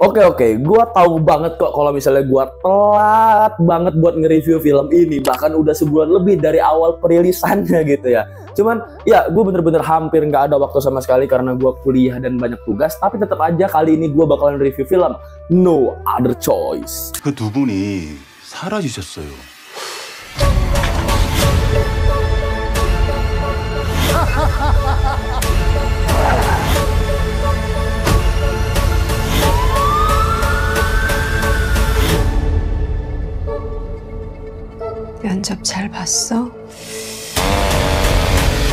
Oke, gua tahu banget kok kalau misalnya gua telat banget buat nge-review film ini, bahkan udah sebulan lebih dari awal perilisannya gitu ya. Cuman ya gue bener-bener hampir nggak ada waktu sama sekali karena gua kuliah dan banyak tugas, tapi tetap aja kali ini gua bakalan review film No Other Choice. 그 두 분이 사라지셨어요. 면접 잘 봤어?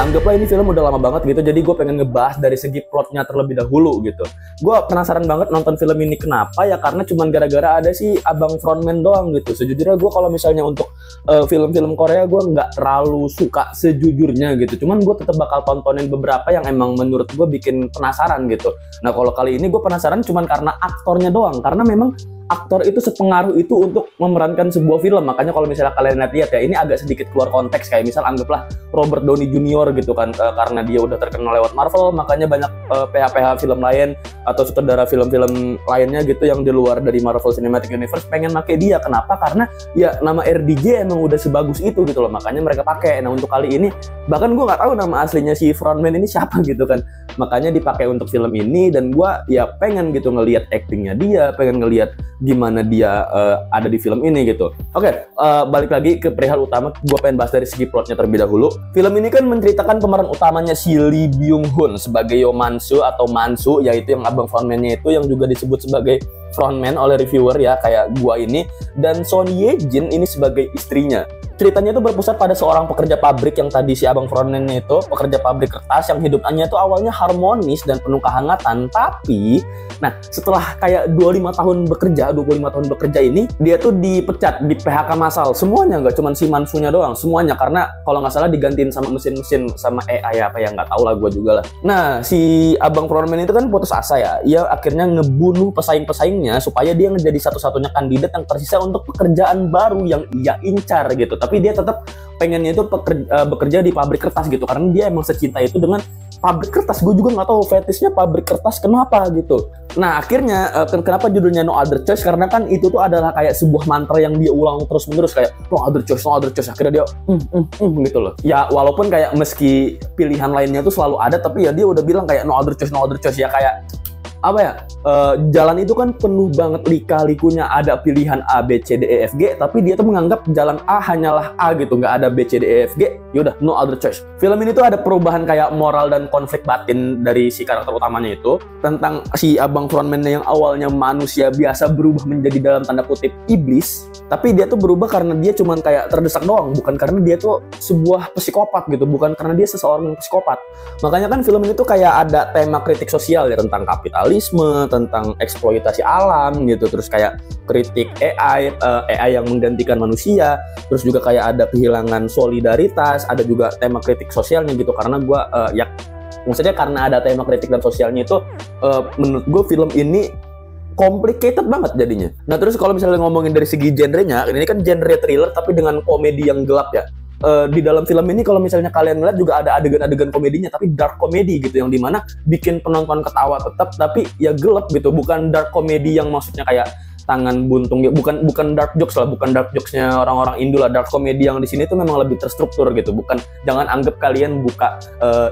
Anggaplah ini film udah lama banget gitu, jadi gue pengen ngebahas dari segi plotnya terlebih dahulu gitu. Gue penasaran banget nonton film ini, kenapa ya? Karena cuman gara-gara ada si abang frontman doang gitu. Sejujurnya gue kalau misalnya untuk film-film Korea gue nggak terlalu suka sejujurnya gitu. Cuman gue tetap bakal tontonin beberapa yang emang menurut gue bikin penasaran gitu. Nah kalau kali ini gue penasaran cuman karena aktornya doang, karena memang aktor itu sepengaruh itu untuk memerankan sebuah film. Makanya kalau misalnya kalian lihat ya, ini agak sedikit keluar konteks. Kayak misal anggaplah Robert Downey Jr. gitu kan, karena dia udah terkenal lewat Marvel, makanya banyak PH-PH film lain atau sutradara film-film lainnya gitu yang di luar dari Marvel Cinematic Universe pengen pakai dia. Kenapa? Karena ya nama RDJ emang udah sebagus itu gitu loh, makanya mereka pakai. Nah untuk kali ini bahkan gue nggak tahu nama aslinya si frontman ini siapa gitu kan, makanya dipakai untuk film ini. Dan gue ya pengen gitu ngelihat actingnya dia, pengen ngelihat gimana dia ada di film ini gitu. Oke, balik lagi ke perihal utama, gue pengen bahas dari segi plotnya terlebih dahulu. Film ini kan menceritakan pemeran utamanya si Lee Byung Hun sebagai Yo Mansu atau Mansu, yaitu yang abang frontman-nya itu, yang juga disebut sebagai frontman oleh reviewer ya kayak gua ini, dan Son Ye Jin ini sebagai istrinya. Ceritanya itu berpusat pada seorang pekerja pabrik yang tadi si abang frontman-nya itu pekerja pabrik kertas yang hidupnya itu awalnya harmonis dan penuh kehangatan, tapi nah setelah kayak 25 tahun bekerja ini dia tuh dipecat, di PHK massal semuanya, nggak cuma si Mansunya doang, semuanya, karena kalau nggak salah digantiin sama mesin-mesin sama AI apa ya, nggak tahu lah gua juga lah. Nah si abang frontman itu kan putus asa ya, ia akhirnya ngebunuh pesaing-pesaingnya supaya dia menjadi satu-satunya kandidat yang tersisa untuk pekerjaan baru yang ia incar gitu. Tapi dia tetap pengennya itu bekerja di pabrik kertas gitu, karena dia emang secinta itu dengan pabrik kertas. Gue juga nggak tahu fetishnya pabrik kertas kenapa gitu. Nah akhirnya kenapa judulnya No Other Choice, karena kan itu tuh adalah kayak sebuah mantra yang dia ulang terus menerus, kayak no other choice, no other choice. Akhirnya dia gitu loh ya, walaupun kayak meski pilihan lainnya tuh selalu ada, tapi ya dia udah bilang kayak no other choice, no other choice ya. Kayak apa ya, jalan itu kan penuh banget lika-likunya, ada pilihan A, B, C, D, E, F, G, tapi dia tuh menganggap jalan A hanyalah A gitu, nggak ada B, C, D, E, F, G, yaudah no other choice. Film ini tuh ada perubahan kayak moral dan konflik batin dari si karakter utamanya itu, tentang si abang frontman yang awalnya manusia biasa berubah menjadi dalam tanda kutip iblis, tapi dia tuh berubah karena dia cuman kayak terdesak doang, bukan karena dia tuh sebuah psikopat gitu, bukan karena dia seseorang yang psikopat. Makanya kan film ini tuh kayak ada tema kritik sosial ya, tentang kapitalisme, tentang eksploitasi alam gitu, terus kayak kritik AI yang menggantikan manusia, terus juga kayak ada kehilangan solidaritas, ada juga tema kritik sosialnya gitu. Karena gue ya maksudnya karena ada tema kritik dan sosialnya itu, menurut gue film ini complicated banget jadinya. Nah terus kalau misalnya ngomongin dari segi genrenya, ini kan genre thriller tapi dengan komedi yang gelap ya. Di dalam film ini kalau misalnya kalian lihat juga ada adegan-adegan komedinya, tapi dark comedy gitu, yang dimana bikin penonton ketawa tetap, tapi ya gelap gitu. Bukan dark comedy yang maksudnya kayak tangan buntung ya, bukan dark jokes lah, bukan dark jokesnya orang-orang Indo lah. Dark comedy yang di sini tuh memang lebih terstruktur gitu. Bukan, jangan anggap kalian buka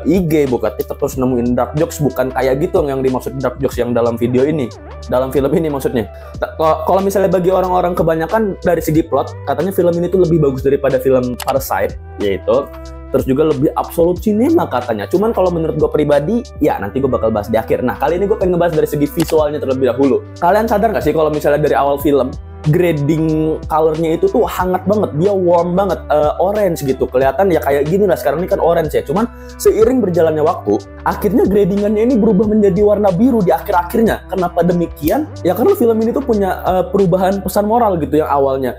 IG, buka TikTok terus nemuin dark jokes, bukan kayak gitu yang dimaksud dark jokes yang dalam video ini, dalam film ini maksudnya. Kalau misalnya bagi orang-orang kebanyakan dari segi plot, katanya film ini tuh lebih bagus daripada film Parasite, yaitu terus juga lebih absolut cinema katanya. Cuman kalau menurut gue pribadi, ya nanti gue bakal bahas di akhir. Nah kali ini gue pengen ngebahas dari segi visualnya terlebih dahulu. Kalian sadar gak sih kalau misalnya dari awal film grading colornya itu tuh hangat banget, dia warm banget, orange gitu, kelihatan ya kayak gini lah sekarang ini kan orange ya. Cuman seiring berjalannya waktu, akhirnya gradingannya ini berubah menjadi warna biru di akhir-akhirnya. Kenapa demikian? Ya karena film ini tuh punya perubahan pesan moral gitu, yang awalnya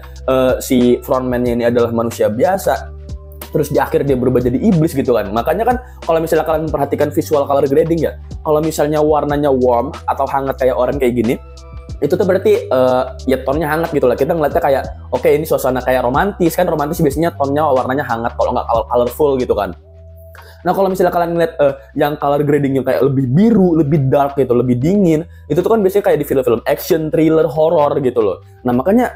si frontman-nya ini adalah manusia biasa, terus di akhir dia berubah jadi iblis gitu kan. Makanya kan kalau misalnya kalian memperhatikan visual color grading ya, kalau misalnya warnanya warm atau hangat kayak orange kayak gini, itu tuh berarti ya tonnya hangat gitu lah. Kita ngeliatnya kayak oke, ini suasana kayak romantis kan, romantis biasanya tonnya warnanya hangat, kalau nggak colorful gitu kan. Nah kalau misalnya kalian ngeliat yang color gradingnya kayak lebih biru, lebih dark gitu, lebih dingin, itu tuh kan biasanya kayak di film-film action, thriller, horror gitu loh. Nah makanya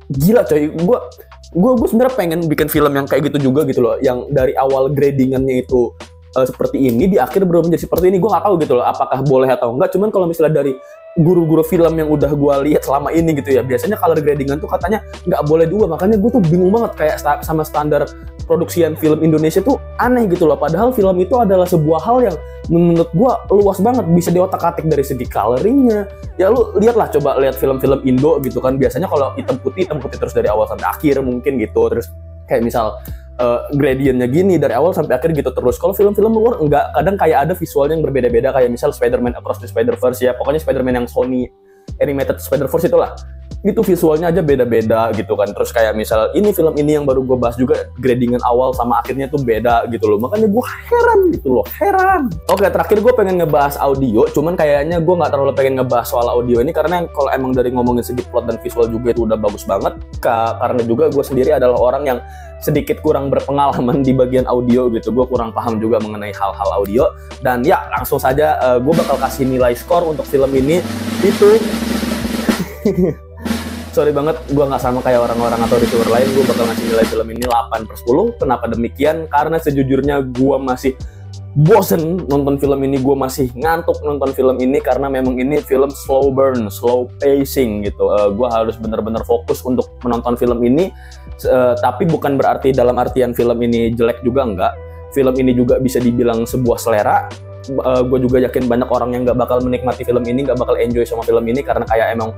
gila coy, gue sebenarnya pengen bikin film yang kayak gitu juga gitu loh, yang dari awal gradingannya itu seperti ini, di akhir belum menjadi seperti ini. Gue nggak tahu gitu loh apakah boleh atau enggak. Cuman kalau misalnya dari guru-guru film yang udah gue lihat selama ini gitu ya, biasanya color gradingan tuh katanya nggak boleh juga. Makanya gue tuh bingung banget kayak sama standar produksian film Indonesia tuh aneh gitu loh. Padahal film itu adalah sebuah hal yang menurut gue luas banget, bisa diotak-atik dari segi coloringnya. Ya lu lihatlah, coba lihat film-film Indo gitu kan, biasanya kalau hitam putih terus dari awal sampai akhir mungkin gitu. Terus kayak misal gradientnya gini dari awal sampai akhir gitu terus. Kalau film-film luar enggak, kadang kayak ada visualnya yang berbeda-beda, kayak misal Spider-Man Across the Spider-Verse ya, pokoknya Spider-Man yang Sony Animated Spider-Verse itulah, itu visualnya aja beda-beda gitu kan. Terus kayak misal ini film ini yang baru gue bahas juga, gradingan awal sama akhirnya tuh beda gitu loh. Makanya gue heran gitu loh, heran. Oke, terakhir gue pengen ngebahas audio, cuman kayaknya gue nggak terlalu pengen ngebahas soal audio ini karena kalau emang dari ngomongin segi plot dan visual juga itu udah bagus banget. Karena juga gue sendiri adalah orang yang sedikit kurang berpengalaman di bagian audio gitu, gue kurang paham juga mengenai hal-hal audio. Dan ya langsung saja gue bakal kasih nilai skor untuk film ini itu sorry banget, gue nggak sama kayak orang-orang atau reviewer lain, gue bakal ngasih nilai film ini 8/10. Kenapa demikian? Karena sejujurnya gue masih bosen nonton film ini, gue masih ngantuk nonton film ini karena memang ini film slow burn, slow pacing gitu. Gue harus bener-bener fokus untuk menonton film ini, tapi bukan berarti dalam artian film ini jelek juga, enggak. Film ini juga bisa dibilang sebuah selera. Gue juga yakin banyak orang yang nggak bakal menikmati film ini, nggak bakal enjoy sama film ini karena kayak emang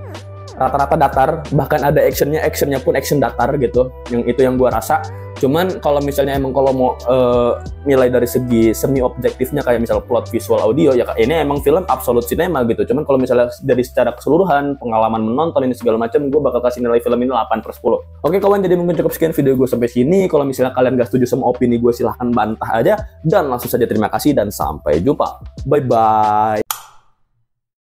rata-rata datar, bahkan ada actionnya pun action datar gitu. Yang itu yang gue rasa. Cuman kalau misalnya emang kalau mau nilai dari segi semi objektifnya kayak misal plot, visual, audio, ya ini emang film absolute cinema gitu. Cuman kalau misalnya dari secara keseluruhan pengalaman menonton ini segala macam, gue bakal kasih nilai film ini 8/10. Oke kawan, jadi mungkin cukup sekian video gue sampai sini. Kalau misalnya kalian gak setuju sama opini gue, silahkan bantah aja. Dan langsung saja terima kasih dan sampai jumpa. Bye bye.